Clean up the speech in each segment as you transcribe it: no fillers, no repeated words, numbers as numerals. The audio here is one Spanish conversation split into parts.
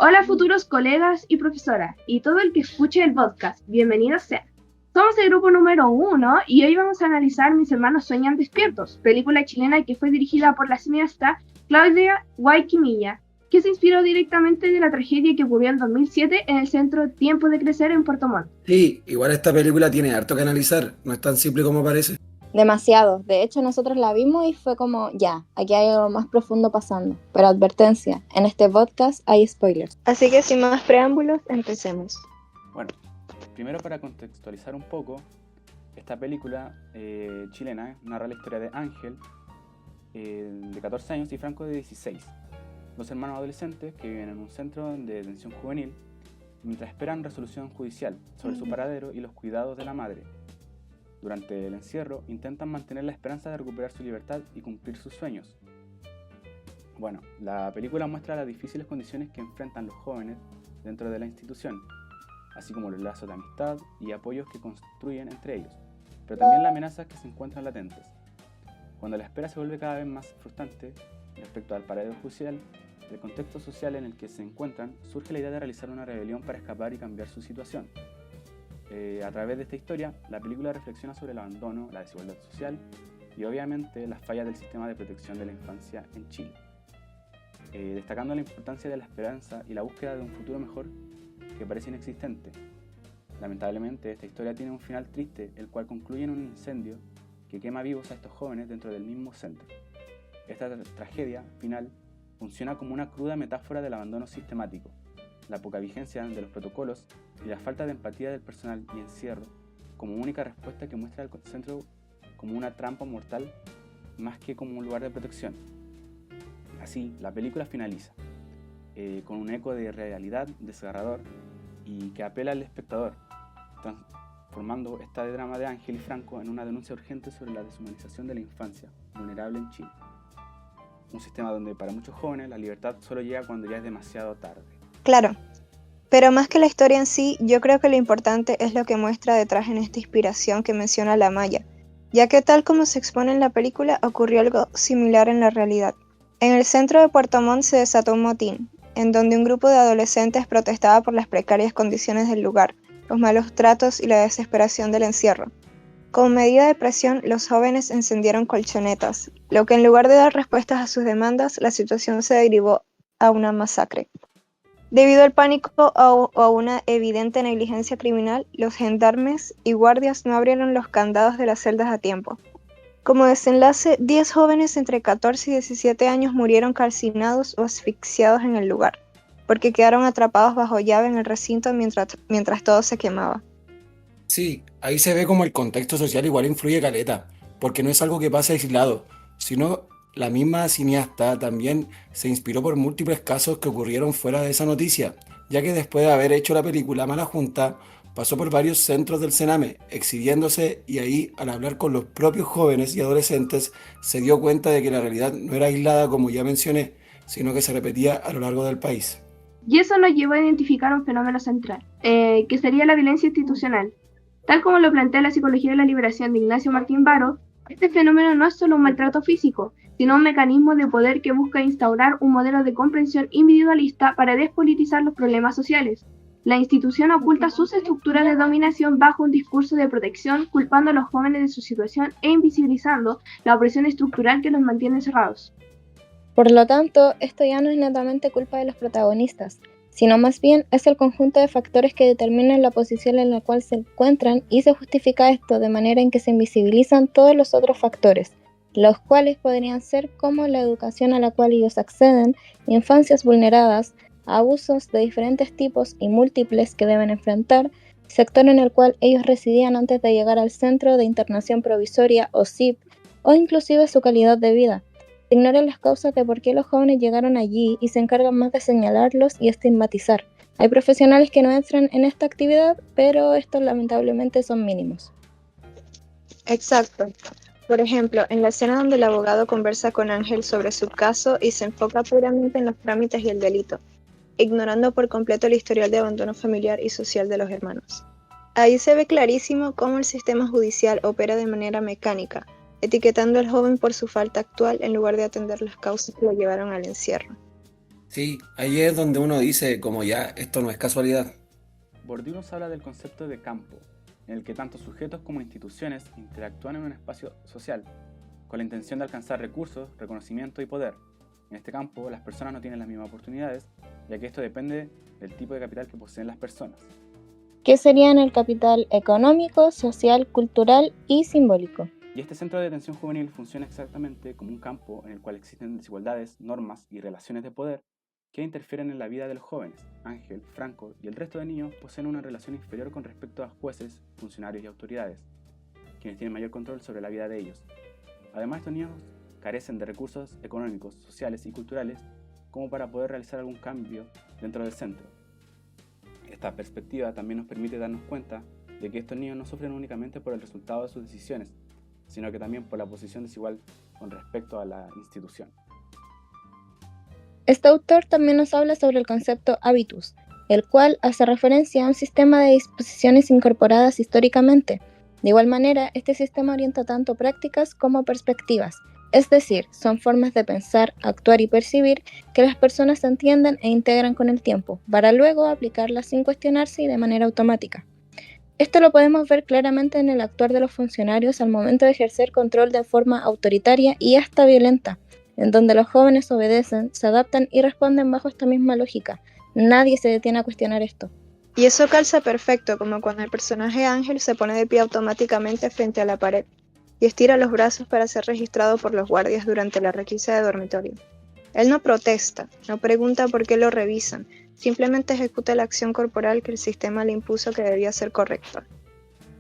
Hola futuros colegas y profesoras y todo el que escuche el podcast, bienvenidos sean. Somos el grupo número 1 y hoy vamos a analizar Mis hermanos sueñan despiertos, película chilena que fue dirigida por la cineasta Claudia Guayquimilla, que se inspiró directamente de la tragedia que ocurrió en 2007 en el centro Tiempo de Crecer en Puerto Montt. Sí, igual esta película tiene harto que analizar, no es tan simple como parece. Demasiado. De hecho, nosotros la vimos y fue como, ya, aquí hay algo más profundo pasando. Pero advertencia, en este podcast hay spoilers. Así que sin más preámbulos, empecemos. Bueno, primero para contextualizar un poco, esta película chilena narra la historia de Ángel, de 14 años, y Franco, de 16. Dos hermanos adolescentes que viven en un centro de detención juvenil mientras esperan resolución judicial sobre su paradero y los cuidados de la madre. Durante el encierro intentan mantener la esperanza de recuperar su libertad y cumplir sus sueños. Bueno, la película muestra las difíciles condiciones que enfrentan los jóvenes dentro de la institución, así como los lazos de amistad y apoyos que construyen entre ellos, pero también las amenazas que se encuentran latentes. Cuando la espera se vuelve cada vez más frustrante respecto al paradero judicial, del contexto social en el que se encuentran, surge la idea de realizar una rebelión para escapar y cambiar su situación. A través de esta historia, la película reflexiona sobre el abandono, la desigualdad social y obviamente las fallas del sistema de protección de la infancia en Chile, destacando la importancia de la esperanza y la búsqueda de un futuro mejor que parece inexistente. Lamentablemente, esta historia tiene un final triste, el cual concluye en un incendio que quema vivos a estos jóvenes dentro del mismo centro. Esta tragedia final funciona como una cruda metáfora del abandono sistemático, la poca vigencia de los protocolos y la falta de empatía del personal y encierro como única respuesta que muestra al centro como una trampa mortal más que como un lugar de protección. Así, la película finaliza con un eco de realidad desgarrador y que apela al espectador, transformando este drama de Ángel y Franco en una denuncia urgente sobre la deshumanización de la infancia vulnerable en Chile. Un sistema donde para muchos jóvenes la libertad solo llega cuando ya es demasiado tarde. Claro, pero más que la historia en sí, yo creo que lo importante es lo que muestra detrás en esta inspiración que menciona la Maya, ya que tal como se expone en la película, ocurrió algo similar en la realidad. En el centro de Puerto Montt se desató un motín, en donde un grupo de adolescentes protestaba por las precarias condiciones del lugar, los malos tratos y la desesperación del encierro. Como medida de presión, los jóvenes encendieron colchonetas, lo que en lugar de dar respuestas a sus demandas, la situación se derivó a una masacre. Debido al pánico o a una evidente negligencia criminal, los gendarmes y guardias no abrieron los candados de las celdas a tiempo. Como desenlace, 10 jóvenes entre 14 y 17 años murieron calcinados o asfixiados en el lugar, porque quedaron atrapados bajo llave en el recinto mientras todo se quemaba. Sí, ahí se ve como el contexto social igual influye caleta, porque no es algo que pasa aislado, sino la misma cineasta también se inspiró por múltiples casos que ocurrieron fuera de esa noticia, ya que después de haber hecho la película Mala Junta, pasó por varios centros del Sename, exhibiéndose y ahí al hablar con los propios jóvenes y adolescentes se dio cuenta de que la realidad no era aislada como ya mencioné, sino que se repetía a lo largo del país. Y eso nos llevó a identificar un fenómeno central, que sería la violencia institucional. Tal como lo plantea la psicología de la liberación de Ignacio Martín Baro, este fenómeno no es solo un maltrato físico, sino un mecanismo de poder que busca instaurar un modelo de comprensión individualista para despolitizar los problemas sociales. La institución oculta sus estructuras de dominación bajo un discurso de protección, culpando a los jóvenes de su situación e invisibilizando la opresión estructural que los mantiene encerrados. Por lo tanto, esto ya no es netamente culpa de los protagonistas, sino más bien es el conjunto de factores que determinan la posición en la cual se encuentran y se justifica esto de manera en que se invisibilizan todos los otros factores, los cuales podrían ser como la educación a la cual ellos acceden, infancias vulneradas, abusos de diferentes tipos y múltiples que deben enfrentar, sector en el cual ellos residían antes de llegar al Centro de Internación Provisoria o CIP, o inclusive su calidad de vida. Se ignoran las causas de por qué los jóvenes llegaron allí y se encargan más de señalarlos y estigmatizar. Hay profesionales que no entran en esta actividad, pero estos lamentablemente son mínimos. Exacto. Por ejemplo, en la escena donde el abogado conversa con Ángel sobre su caso y se enfoca puramente en los trámites y el delito, ignorando por completo el historial de abandono familiar y social de los hermanos. Ahí se ve clarísimo cómo el sistema judicial opera de manera mecánica, etiquetando al joven por su falta actual en lugar de atender las causas que lo llevaron al encierro. Sí, ahí es donde uno dice, como ya, esto no es casualidad. Bourdieu nos habla del concepto de campo, en el que tanto sujetos como instituciones interactúan en un espacio social, con la intención de alcanzar recursos, reconocimiento y poder. En este campo, las personas no tienen las mismas oportunidades, ya que esto depende del tipo de capital que poseen las personas. Que serían el capital económico, social, cultural y simbólico. Y este centro de detención juvenil funciona exactamente como un campo en el cual existen desigualdades, normas y relaciones de poder que interfieren en la vida de los jóvenes. Ángel, Franco y el resto de niños poseen una relación inferior con respecto a jueces, funcionarios y autoridades, quienes tienen mayor control sobre la vida de ellos. Además, estos niños carecen de recursos económicos, sociales y culturales como para poder realizar algún cambio dentro del centro. Esta perspectiva también nos permite darnos cuenta de que estos niños no sufren únicamente por el resultado de sus decisiones, sino que también por la posición desigual con respecto a la institución. Este autor también nos habla sobre el concepto habitus, el cual hace referencia a un sistema de disposiciones incorporadas históricamente. De igual manera, este sistema orienta tanto prácticas como perspectivas, es decir, son formas de pensar, actuar y percibir que las personas entienden e integran con el tiempo, para luego aplicarlas sin cuestionarse y de manera automática. Esto lo podemos ver claramente en el actuar de los funcionarios al momento de ejercer control de forma autoritaria y hasta violenta, en donde los jóvenes obedecen, se adaptan y responden bajo esta misma lógica. Nadie se detiene a cuestionar esto. Y eso calza perfecto, como cuando el personaje Ángel se pone de pie automáticamente frente a la pared y estira los brazos para ser registrado por los guardias durante la requisa de dormitorio. Él no protesta, no pregunta por qué lo revisan, simplemente ejecuta la acción corporal que el sistema le impuso que debía ser correcta.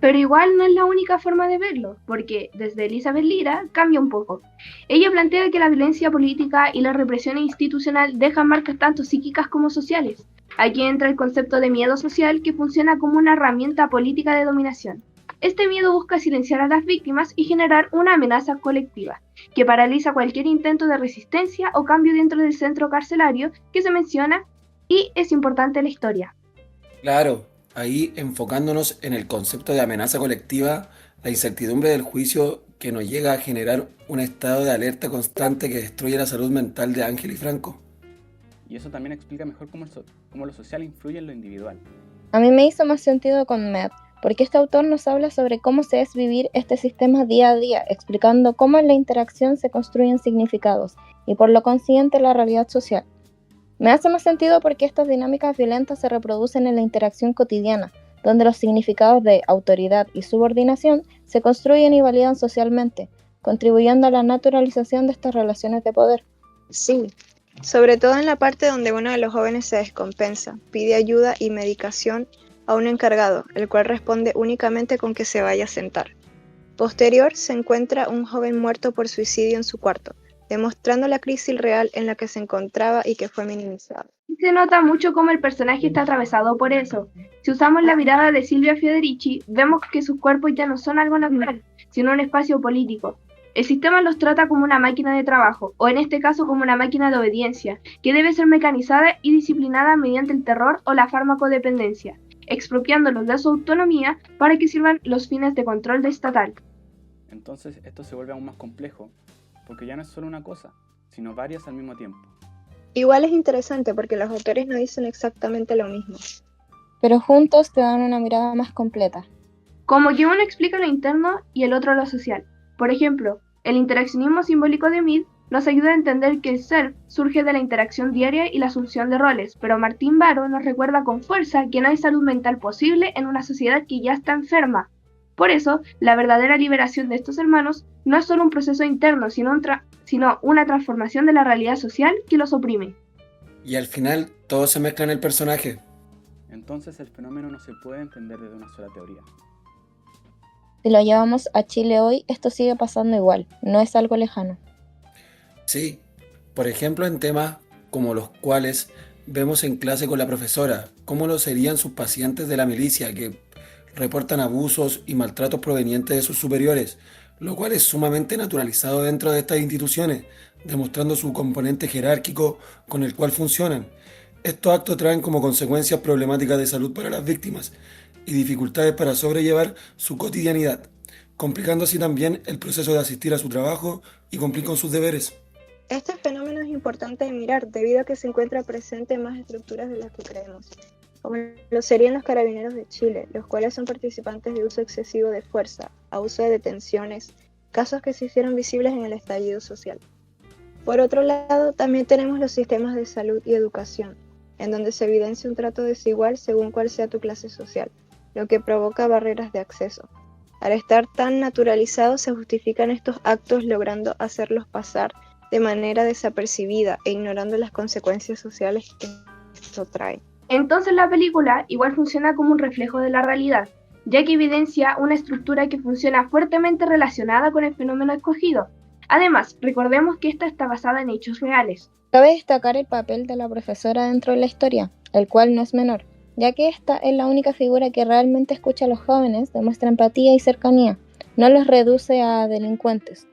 Pero igual no es la única forma de verlo, porque desde Elizabeth Lira cambia un poco. Ella plantea que la violencia política y la represión institucional dejan marcas tanto psíquicas como sociales. Aquí entra el concepto de miedo social que funciona como una herramienta política de dominación. Este miedo busca silenciar a las víctimas y generar una amenaza colectiva, que paraliza cualquier intento de resistencia o cambio dentro del centro carcelario que se menciona y es importante en la historia. Claro, ahí enfocándonos en el concepto de amenaza colectiva, la incertidumbre del juicio que nos llega a generar un estado de alerta constante que destruye la salud mental de Ángel y Franco. Y eso también explica mejor cómo lo social influye en lo individual. A mí me hizo más sentido con Med, porque este autor nos habla sobre cómo se es vivir este sistema día a día, explicando cómo en la interacción se construyen significados y por lo consiguiente la realidad social. Me hace más sentido porque estas dinámicas violentas se reproducen en la interacción cotidiana, donde los significados de autoridad y subordinación se construyen y validan socialmente, contribuyendo a la naturalización de estas relaciones de poder. Sí, sobre todo en la parte donde uno de los jóvenes se descompensa, pide ayuda y medicación a un encargado, el cual responde únicamente con que se vaya a sentar. Posterior se encuentra un joven muerto por suicidio en su cuarto, demostrando la crisis real en la que se encontraba y que fue minimizada. Se nota mucho cómo el personaje está atravesado por eso. Si usamos la mirada de Silvia Federici, vemos que sus cuerpos ya no son algo natural, sino un espacio político. El sistema los trata como una máquina de trabajo, o en este caso como una máquina de obediencia, que debe ser mecanizada y disciplinada mediante el terror o la farmacodependencia, expropiándolos de su autonomía para que sirvan los fines de control estatal. Entonces esto se vuelve aún más complejo, porque ya no es solo una cosa, sino varias al mismo tiempo. Igual es interesante porque los autores no dicen exactamente lo mismo. Pero juntos te dan una mirada más completa. Como que uno explica lo interno y el otro lo social. Por ejemplo, el interaccionismo simbólico de Mead nos ayuda a entender que el self surge de la interacción diaria y la asunción de roles, pero Martín Varo nos recuerda con fuerza que no hay salud mental posible en una sociedad que ya está enferma. Por eso, la verdadera liberación de estos hermanos no es solo un proceso interno, sino una transformación de la realidad social que los oprime. Y al final todo se mezcla en el personaje. Entonces el fenómeno no se puede entender desde una sola teoría. Si lo llevamos a Chile hoy, esto sigue pasando igual, no es algo lejano. Sí, por ejemplo en temas como los cuales vemos en clase con la profesora, cómo lo serían sus pacientes de la milicia que reportan abusos y maltratos provenientes de sus superiores, lo cual es sumamente naturalizado dentro de estas instituciones, demostrando su componente jerárquico con el cual funcionan. Estos actos traen como consecuencias problemáticas de salud para las víctimas y dificultades para sobrellevar su cotidianidad, complicando así también el proceso de asistir a su trabajo y cumplir con sus deberes. Este fenómeno es importante de mirar debido a que se encuentra presente en más estructuras de las que creemos, como lo serían los Carabineros de Chile, los cuales son participantes de uso excesivo de fuerza, abuso de detenciones, casos que se hicieron visibles en el estallido social. Por otro lado, también tenemos los sistemas de salud y educación, en donde se evidencia un trato desigual según cuál sea tu clase social, lo que provoca barreras de acceso. Al estar tan naturalizados se justifican estos actos logrando hacerlos pasar de manera desapercibida e ignorando las consecuencias sociales que esto trae. Entonces la película igual funciona como un reflejo de la realidad, ya que evidencia una estructura que funciona fuertemente relacionada con el fenómeno escogido. Además, recordemos que esta está basada en hechos reales. Cabe destacar el papel de la profesora dentro de la historia, el cual no es menor, ya que esta es la única figura que realmente escucha a los jóvenes, demuestra empatía y cercanía, no los reduce a delincuentes.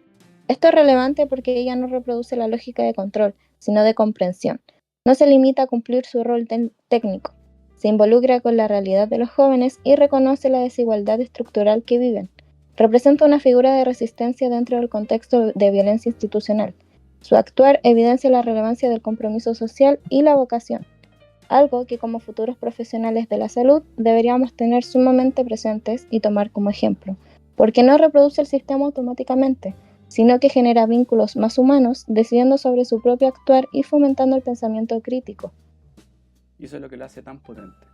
Esto es relevante porque ella no reproduce la lógica de control, sino de comprensión. No se limita a cumplir su rol técnico, se involucra con la realidad de los jóvenes y reconoce la desigualdad estructural que viven. Representa una figura de resistencia dentro del contexto de violencia institucional. Su actuar evidencia la relevancia del compromiso social y la vocación, algo que como futuros profesionales de la salud deberíamos tener sumamente presentes y tomar como ejemplo, porque no reproduce el sistema automáticamente, sino que genera vínculos más humanos, decidiendo sobre su propio actuar y fomentando el pensamiento crítico. Y eso es lo que lo hace tan potente.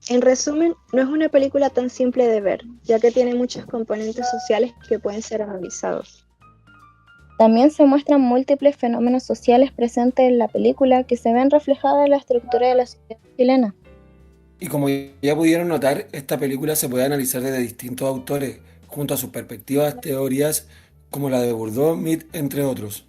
En resumen, no es una película tan simple de ver, ya que tiene muchos componentes sociales que pueden ser analizados. También se muestran múltiples fenómenos sociales presentes en la película que se ven reflejados en la estructura de la sociedad chilena. Y como ya pudieron notar, esta película se puede analizar desde distintos autores, junto a sus perspectivas, teorías, como la de Bourdieu, Mead, entre otros.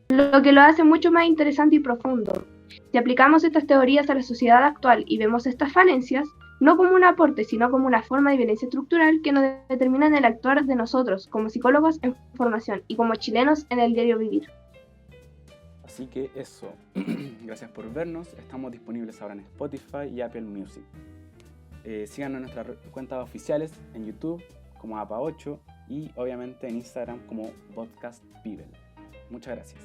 Lo que lo hace mucho más interesante y profundo. Si aplicamos estas teorías a la sociedad actual y vemos estas falencias, no como un aporte, sino como una forma de violencia estructural que nos determina en el actuar de nosotros, como psicólogos en formación y como chilenos en el diario vivir. Así que eso, gracias por vernos, estamos disponibles ahora en Spotify y Apple Music. Síganos en nuestras cuentas oficiales en YouTube como APA8 y obviamente en Instagram como Podcast Pibel. Muchas gracias.